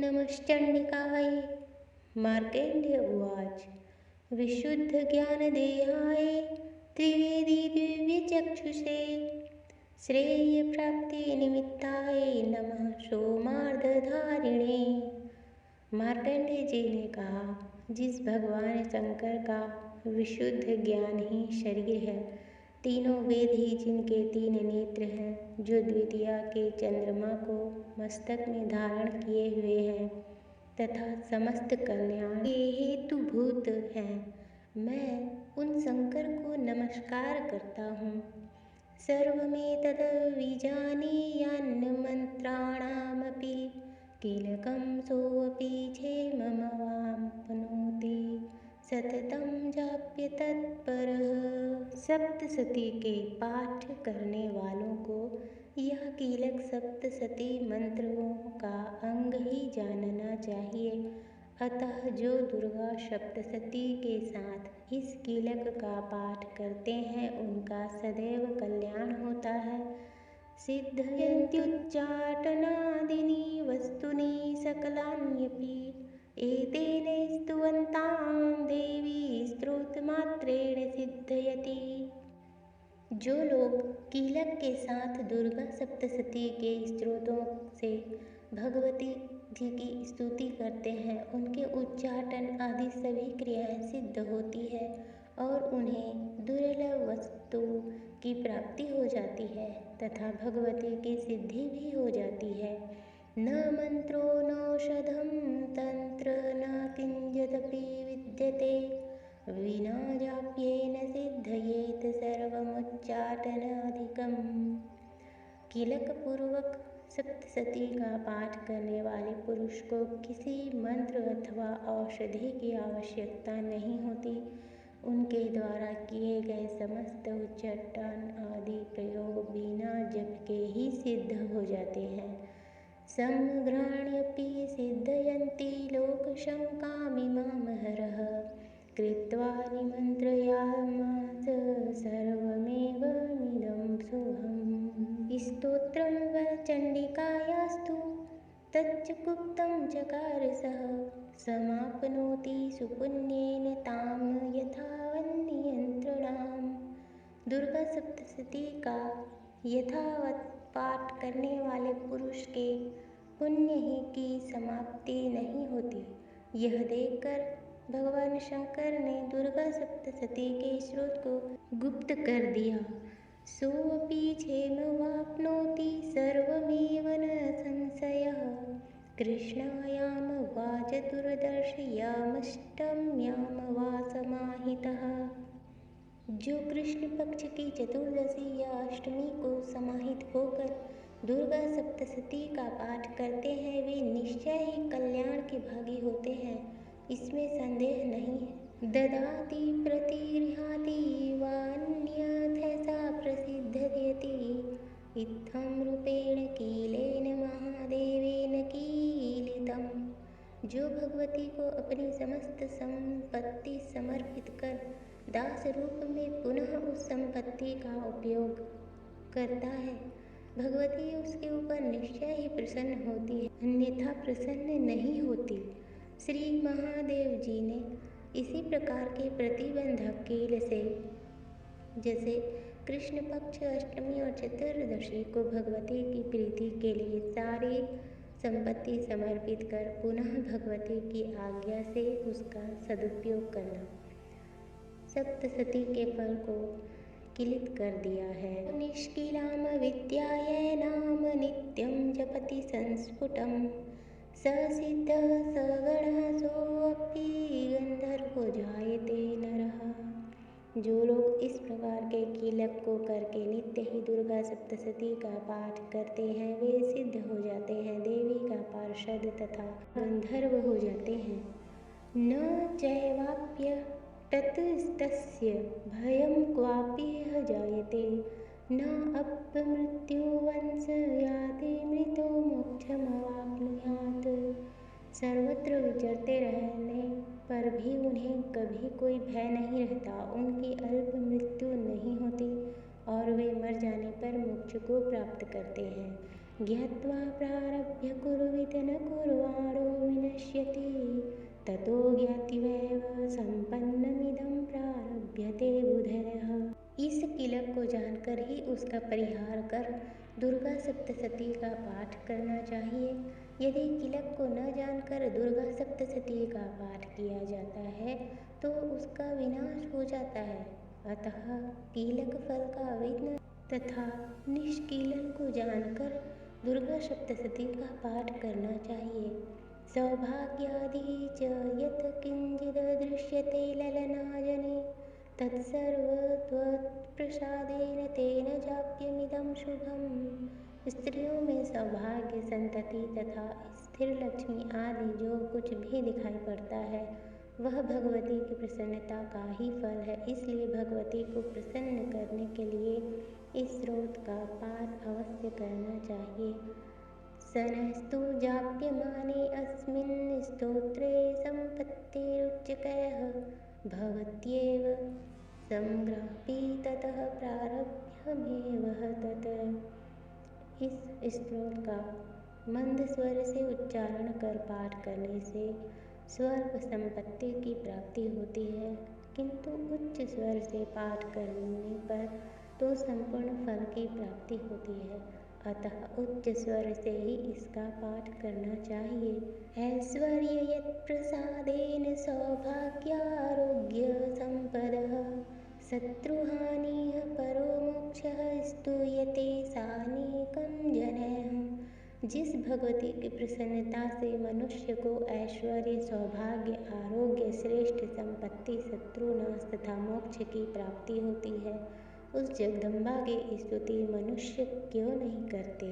नमश्चण्डिकाय। मार्कण्डेय उवाच। विशुद्धज्ञानदेहाय त्रिवेदी दिव्यचक्षुषे श्रेयप्राप्तिनिमित्ताय नमः सोमार्धधारिणे। मार्कण्डेय जी ने कहा, जिस भगवान शंकर का विशुद्ध ज्ञान ही शरीर है, तीनों वेद ही जिनके 3 नेत्र हैं, जो द्वितीया के चंद्रमा को मस्तक में धारण किए हुए हैं तथा समस्त कल्याण के हेतुभूत हैं, मैं उन शंकर को नमस्कार करता हूँ। सर्वमेतद्विजानीयान्मन्त्राणामपि कीलकं सोऽपि क्षेममवाप्नोति सततं जाप्य तत्परः। सप्तसती के पाठ करने वालों को यह कीलक सप्तसती मंत्रों का अंग ही जानना चाहिए। अतः जो दुर्गा सप्तसती के साथ इस कीलक का पाठ करते हैं, उनका सदैव कल्याण होता है। सिद्धयन्त्युच्चाटनादीनि वस्तूनि सकलान्यपि एतेन स्तुवन्तां देवी स्तोत्रमात्रेण सिद्धयति। जो लोग कीलक के साथ दुर्गा सप्तशती के स्तोत्रों से भगवती जी की स्तुति करते हैं, उनके उच्चाटन आदि सभी क्रियाएं सिद्ध होती है और उन्हें दुर्लभ वस्तु की प्राप्ति हो जाती है तथा भगवती की सिद्धि भी हो जाती है। न मंत्रो नौषधं तंत्र न किंचिदपि विद्यते विना जाप्येन सिद्धयेत सर्वमुच्चाटनाधिकम्। कीलक पूर्वक सप्तशती का पाठ करने वाले पुरुष को किसी मंत्र अथवा औषधि की आवश्यकता नहीं होती। उनके द्वारा किए गए समस्त उच्चाटन आदि प्रयोग बिना जप के ही सिद्ध हो जाते हैं। समग्राण्यपि सिद्धयन्ति लोकशङ्कामिमामहरः कृत्वा निमन्त्रयामास सर्वमेवमिदं सोऽहम्। स्तोत्रं व चण्डिकायास्तु तच्च गुप्तं चकार सः समाप्नोति सुपुण्येन तां यथावन्नियन्त्रणाम्। दुर्गा सप्तशती का यथावत पाठ करने वाले पुरुष के पुण्य ही की समाप्ति नहीं होती। यह देखकर भगवान शंकर ने दुर्गा सप्तशती के स्रोत को गुप्त कर दिया। सोऽपि क्षेमवाप्नोति सर्वमेव न संशयः कृष्णायां वा चतुर्दश्यामष्टम्यां वा समाहितः। जो कृष्ण पक्ष की चतुर्दशी या अष्टमी को समाहित होकर दुर्गा सप्तशती का पाठ करते हैं, वे निश्चय ही कल्याण के भागी होते हैं, इसमें संदेह नहीं है। ददाति प्रतिगृहाति वान्यथैसा प्रसिद्धयति इत्थं रूपेण कीलेन महादेवेन कीलितम्। जो भगवती को अपनी समस्त संपत्ति समर्पित कर दास रूप में पुनः उस संपत्ति का उपयोग करता है, भगवती उसके ऊपर निश्चय ही प्रसन्न होती है, अन्यथा प्रसन्न नहीं होती। श्री महादेव जी ने इसी प्रकार के प्रतिबंधक कील से, जैसे कृष्ण पक्ष, अष्टमी और चतुर्दशी को भगवती की प्रीति के लिए सारी संपत्ति समर्पित कर पुनः भगवती की आज्ञा से उसका सदुपयोग करना, सप्तशती के फल को किलित कर दिया है। निष्किलाम विद्याय नाम नित्यं जपति संस्फुटं स सिद्धः स गणः सोऽपि गंधर्वो जायते नरः। जो लोग इस प्रकार के कीलक को करके नित्य ही दुर्गा सप्तशती का पाठ करते हैं, वे सिद्ध हो जाते हैं, देवी का पार्षद तथा गंधर्व हो जाते हैं। न चैवाप्य ततस्तस्य भयं क्वापि जायते न अपमृत्युवंश याति मृतो मोक्षमवाप्नुयात्। सर्वत्र विचरते रहने पर भी उन्हें कभी कोई भय नहीं रहता, उनकी अल्प मृत्यु नहीं होती और वे मर जाने पर मोक्ष को प्राप्त करते हैं। ज्ञात्वा प्रारभ्य कुर्वित न कुर्वाणो भविष्यति ततो ज्ञातिवैव सम्पन्नमिदं प्रारभ्यते बुधयः। इस किलक को जानकर ही उसका परिहार कर दुर्गा सप्तशती का पाठ करना चाहिए। यदि किलक को न जानकर दुर्गा सप्तशती का पाठ किया जाता है तो उसका विनाश हो जाता है। अतः कीलक फल का विघ्न तथा निष्कीलन को जानकर दुर्गा सप्तशती का पाठ करना चाहिए। सौभाग्यादि च यत् किंचिद दृश्यते ललनाजने तत्सर्वत्वत्प्रसादेन तेन जाप्यमिदं शुभम्। स्त्रियों में सौभाग्य, संतति तथा स्थिर लक्ष्मी आदि जो कुछ भी दिखाई पड़ता है वह भगवती की प्रसन्नता का ही फल है। इसलिए भगवती को प्रसन्न करने के लिए इस स्रोत का पाठ अवश्य करना चाहिए। सनस्तु जाप्यमाने अस्मिन् स्तोत्रे सम्पत्तिरुच्चकैः भवत्येव संग्रापी ततः प्रारभ्यमेव तत्। इस श्लोक का मंद स्वर से उच्चारण कर पाठ करने से स्वर्ग संपत्ति की प्राप्ति होती है, किंतु उच्च स्वर से पाठ करने पर तो संपूर्ण फल की प्राप्ति होती है। अतः उच्च स्वर से ही इसका पाठ करना चाहिए। ऐश्वर्य यत्प्रसादेन सौभाग्यारोग्य संपदः शत्रुहानिः परो मोक्षः स्तूयते सानेकं जनैः। जिस भगवती की प्रसन्नता से मनुष्य को ऐश्वर्य, सौभाग्य, आरोग्य, श्रेष्ठ संपत्ति, शत्रुनाश तथा मोक्ष की प्राप्ति होती है, उस जगदम्बा की स्तुति मनुष्य क्यों नहीं करते।